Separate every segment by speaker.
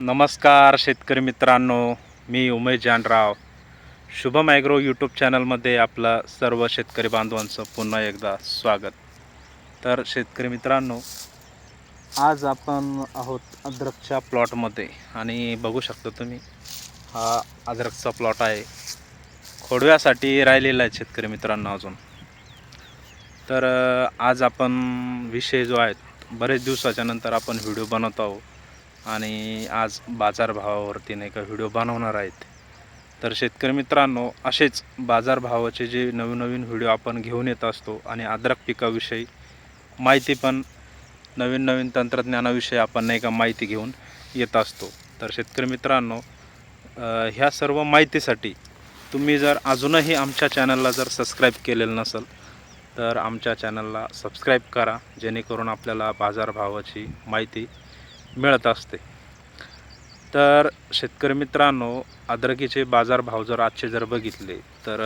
Speaker 1: नमस्कार शेतकरी मित्रांनो, मी उमेश जानराव. शुभम ॲग्रो यूट्यूब चॅनलमध्ये आपलं सर्व शेतकरी बांधवांचं पुन्हा एकदा स्वागत. तर शेतकरी मित्रांनो, आज आपण आहोत अद्रकच्या प्लॉटमध्ये आणि बघू शकता तुम्ही, हा अद्रकचा प्लॉट आहे. खोडव्यासाठी राहिलेला आहे शेतकरी मित्रांनो अजून. तर आज आपण विषय जो आहे, बरेच दिवसाच्या नंतर आपण व्हिडिओ बनवत आहोत आणि आज बाजारभावावरती नाही का व्हिडिओ बनवणार आहेत. तर शेतकरी मित्रांनो, असेच बाजारभावाचे जे नवीन व्हिडिओ आपण घेऊन येत असतो आणि अद्रक पिकाविषयी माहिती पण नवीन तंत्रज्ञानाविषयी आपण नाही का माहिती घेऊन येत असतो. तर शेतकरी मित्रांनो, ह्या सर्व माहितीसाठी तुम्ही जर अजूनही आमच्या चॅनलला जर सबस्क्राईब केलेलं नसेल तर आमच्या चॅनलला सबस्क्राईब करा, जेणेकरून आपल्याला बाजारभावाची माहिती मिळत असते. तर शेतकरी मित्रांनो, अद्रकीचे बाजारभाव जर आजचे जर बघितले तर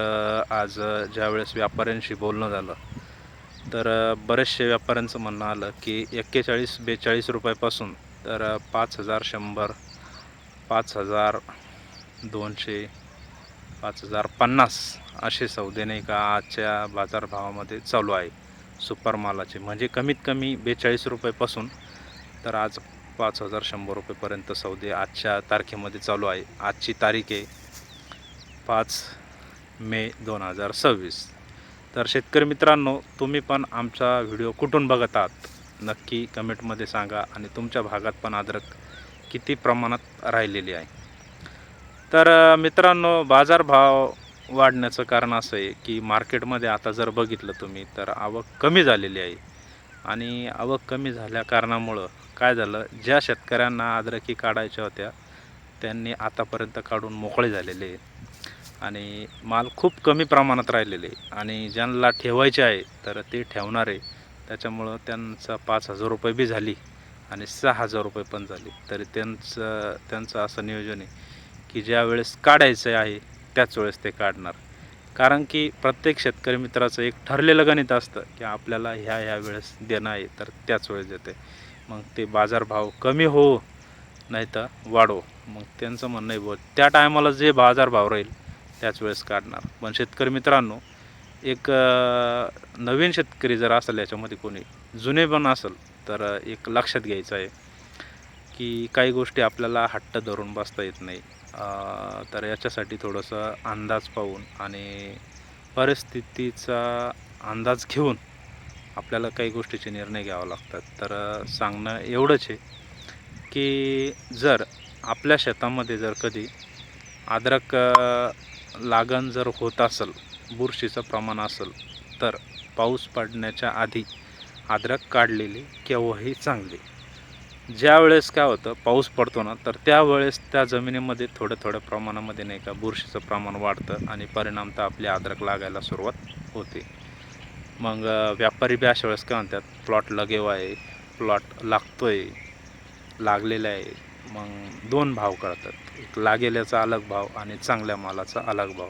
Speaker 1: आज ज्यावेळेस व्यापाऱ्यांशी बोलणं झालं तर बरेचसे व्यापाऱ्यांचं म्हणणं आलं की 41-42 रुपयापासून तर 5100, 5200, 5050 असे सौदे नाही का आजच्या बाजारभावामध्ये चालू आहे सुपर मालाचे. म्हणजे कमीत कमी 42 रुपयापासून तर आज 5100 रुपयेपर्यंत सौदे आजच्या तारखेमध्ये चालू आहे. आजची तारीख आहे 5 मे 2026. तर शेतकरी मित्रांनो, तुम्ही पण आमचा व्हिडिओ कुठून बघत आहात नक्की कमेंटमध्ये सांगा आणि तुमच्या भागात पण अद्रक किती प्रमाणात राहिलेली आहे. तर मित्रांनो, बाजारभाव वाढण्याचं कारण असं आहे की मार्केटमध्ये आता जर बघितलं तुम्ही तर आवक कमी झालेली आहे आणि आवक कमी झाल्या कारणामुळं काय झालं, ज्या शेतकऱ्यांना अद्रकी काढायच्या होत्या त्यांनी आतापर्यंत काढून मोकळे झालेले आहे आणि माल खूप कमी प्रमाणात राहिलेले आणि ज्यांना ठेवायचे आहे तर ते ठेवणारे, त्याच्यामुळं त्यांचा 5000 रुपये बी झाली आणि 6000 रुपये पण झाले. तरी त्यांचं असं नियोजन आहे की ज्या वेळेस काढायचं आहे त्याच वेळेस ते काढणार. कारण की प्रत्येक शेतकरी मित्राचं एक ठरलेलं गणित असतं की आपल्याला ह्या वेळेस देणं आहे तर त्याच वेळेस देते. मग ते बाजारभाव कमी हो नाही तर वाढो, मग त्यांचं म्हणणं आहे बुवा त्या टायमाला जे बाजारभाव राहील त्याच वेळेस काढणार. पण शेतकरी मित्रांनो, एक नवीन शेतकरी जर असेल याच्यामध्ये कोणी, जुने पण असेल, तर एक लक्षात घ्यायचं आहे की काही गोष्टी आपल्याला हट्ट धरून बसता येत नाही. तर याच्यासाठी थोडंसं अंदाज पाहून आणि परिस्थितीचा अंदाज घेऊन आपल्याला काही गोष्टीचे निर्णय घ्यावे लागतात. तर सांगणं एवढंच आहे की जर आपल्या शेतामध्ये जर कधी अद्रक लागण जर होत असेल, बुरशीचं प्रमाण असेल, तर पाऊस पडण्याच्या आधी अद्रक काढलेली केव्हाही चांगली. ज्यावेळेस काय होतं, पाऊस पडतो ना, तर त्यावेळेस त्या जमिनीमध्ये थोड्या प्रमाणामध्ये नाही का बुरशीचं प्रमाण वाढतं आणि परिणामतः आपली अद्रक लागायला सुरुवात होते. मग व्यापारी बी अशा वेळेस काय म्हणतात, प्लॉट लगेवा आहे, प्लॉट लागतोय, लागलेला आहे. मग दोन भाव कळतात, एक लागेल्याचा अलग भाव आणि चांगल्या मालाचा अलग भाव.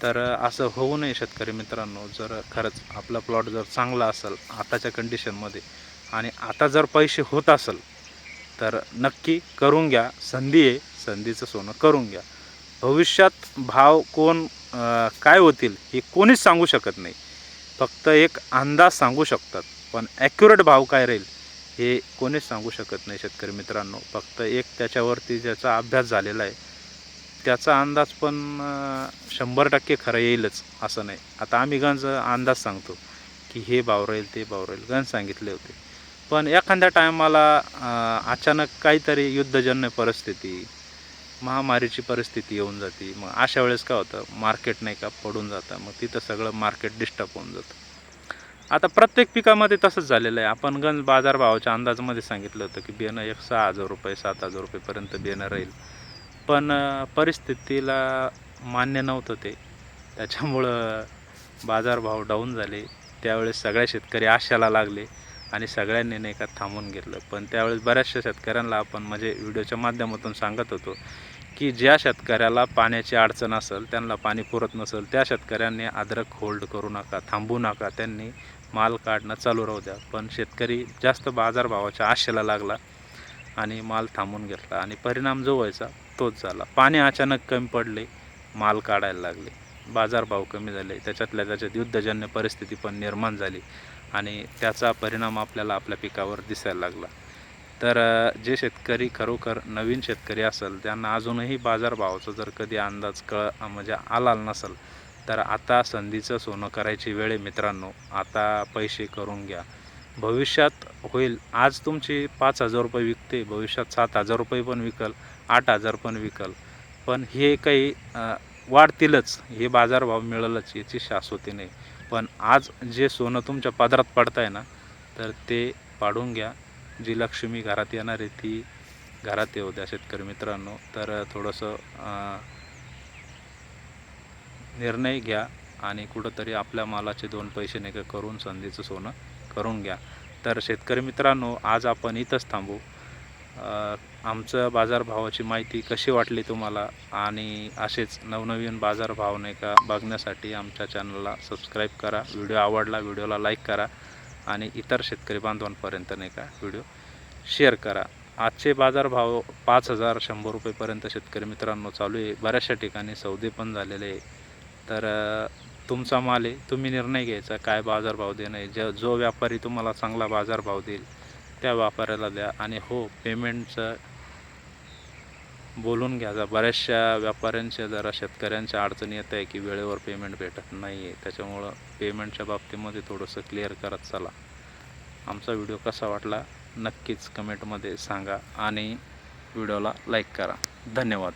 Speaker 1: तर असं होऊ नये शेतकरी मित्रांनो. जर खरंच आपला प्लॉट जर चांगला असेल आताच्या कंडिशनमध्ये आणि आता जर पैसे होत असेल तर नक्की करून घ्या. संधी आहे, संधीचं सोनं करून घ्या. भविष्यात भाव काय होतील हे कोणीच सांगू शकत नाही. फक्त एक अंदाज सांगू शकतात, पण ॲक्युरेट भाव काय राहील हे कोणीच सांगू शकत नाही शेतकरी मित्रांनो. फक्त एक त्याच्यावरती ज्याचा अभ्यास झालेला आहे त्याचा अंदाज पण 100% खरं येईलच असं नाही. आता आम्ही गंज अंदाज सांगतो की हे भाव राहील, ते भाव राहील, गंज सांगितले होते. पण एखाद्या टायमाला अचानक काहीतरी युद्धजन्य परिस्थिती, महामारीची परिस्थिती येऊन जाते. मग अशा वेळेस काय होतं, मार्केट नाही का पडून जातं. मग तिथं सगळं मार्केट डिस्टर्ब होऊन जातं. आता प्रत्येक पिकामध्ये तसंच झालेलं आहे. आपण गंज बाजारभावाच्या अंदाजामध्ये सांगितलं होतं की बियाणं 6000 रुपये, 7000 रुपयेपर्यंत बियाणं राहील. पण परिस्थितीला मान्य नव्हतं ते. त्याच्यामुळं बाजारभाव डाऊन झाले. त्यावेळेस सगळे शेतकरी आशेला लागले आणि सगळ्यांनी नाही का थांबून घेतलं. पण त्यावेळेस बऱ्याचशा शेतकऱ्यांना आपण म्हणजे व्हिडिओच्या माध्यमातून सांगत होतो की ज्या शेतकऱ्याला पाण्याची अडचण असेल, त्यांना पाणी पुरत नसेल, त्या शेतकऱ्यांनी अद्रक होल्ड करू नका, थांबू नका. त्यांनी माल काढणं चालू राहू द्या. पण शेतकरी जास्त बाजारभावाच्या आशेला लागला आणि माल थांबून घेतला आणि परिणाम जो व्हायचा तोच झाला. पाणी अचानक कमी पडले, माल काढायला लागले, बाजारभाव कमी झाले, त्याच्यातल्या त्याच्यात युद्धजन्य परिस्थिती पण निर्माण झाली आणि त्याचा परिणाम आपल्याला आपल्या पिकावर दिसायला लागला. तर जे शेतकरी खरोखर नवीन शेतकरी असेल त्यांना अजूनही बाजारभावाचा जर कधी अंदाज म्हणजे आला नसेल तर आता संधीचं सोनं करायची वेळ आहे मित्रांनो. आता पैसे करून घ्या, भविष्यात होईल. आज तुमची 5,000 रुपये विकते, भविष्यात 7,000 रुपये पण विकल, 8,000 पण विकल, पण हे काही वाढतीलच, हे बाजारभाव मिळेलच याची शाश्वती नाही. पण आज जे सोनं तुमच्या पदरात पडत आहे ना, तर ते पाडून घ्या. जी लक्ष्मी घरात येणार आहे ती घरात येऊ द्या शेतकरी मित्रांनो. तर थोडंसं निर्णय घ्या आणि कुठंतरी आपल्या मालाचे 2 पैसे नाही का करून संधीचं सोनं करून घ्या. तर शेतकरी मित्रांनो, आज आपण इथंच थांबू. आमचं बाजारभावाची माहिती कशी वाटली तुम्हाला आणि असेच नवनवीन बाजारभाव नाही का बघण्यासाठी आमच्या चॅनलला सबस्क्राईब करा. व्हिडिओ आवडला व्हिडिओला लाईक करा आणि इतर शेतकरी बांधवांपर्यंत नाही का व्हिडिओ शेअर करा. आजचे बाजारभाव 5,000 100 रुपयेपर्यंत शेतकरी मित्रांनो चालू आहे. बऱ्याचशा ठिकाणी सौदे पण झालेले आहे. तर तुमचा माल आहे, तुम्ही निर्णय घ्यायचा काय बाजारभाव देणं आहे. जो व्यापारी तुम्हाला चांगला बाजारभाव देईल त्या व्यापाऱ्याला द्या. आणि हो, पेमेंटचं बोलून घ्या. बऱ्याचशा व्यापाऱ्यांच्या जरा शेतकऱ्यांच्या अडचणी येत आहे की वेळेवर पेमेंट भेटत नाही आहे, त्याच्यामुळं पेमेंटच्या बाबतीमध्ये थोडंसं क्लिअर करत चला. आमचा व्हिडिओ कसा वाटला नक्कीच कमेंटमध्ये सांगा आणि व्हिडिओला लाईक करा. धन्यवाद.